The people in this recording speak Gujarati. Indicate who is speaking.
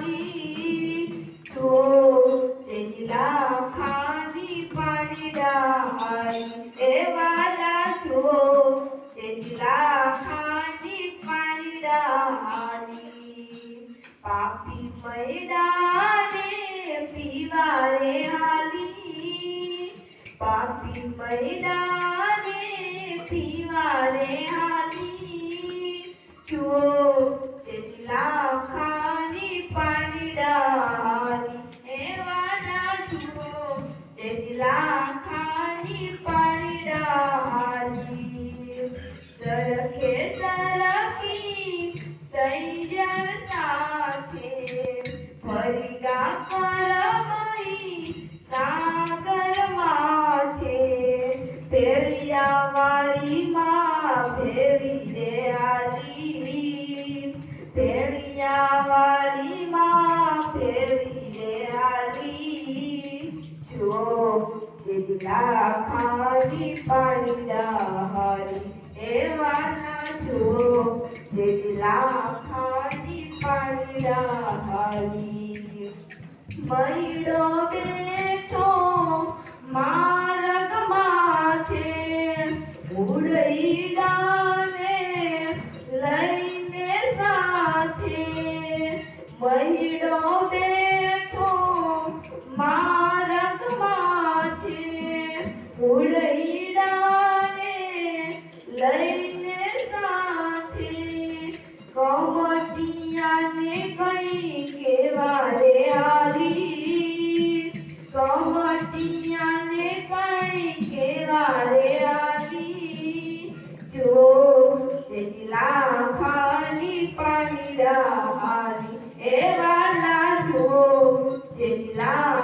Speaker 1: હાલી તો જેલા ખાની પાણી ડાળી એ વાલા છો જેલા ખાની પાણી ડાળી પાપી મૈદાને પીવારે હાલી પાપી મૈદાને પીવારે હાલી છો જેલા ખાની પાણી ડાળી એ વાલા છો જેલા ખાની પાણી ડાળી સરખે સરખી સૈયર સાથે ફરીગા કરમઈ સાગર માથે ફેરિયા વાળી માં ફેરી દે આલી ફેરિયા વાળી માં ફેરી દે આલી જો જેલા ખાની પાણી ડાળી એ વાલા છો જેલા ખાની પાણી ડાળી મૈડો બેઠો માર્ગ માથે ઉડઈડાને લઈને સાથે મૈડો બેઠો માર્ગ માથે ઉડઈડાને લઈને સાથે કમટિયાને કઈ કેવારે આલી કમટિયાને કઈ કેવારે આલી જો જેલા ખાની પાણી ડાળી એ વાલા જો જેલા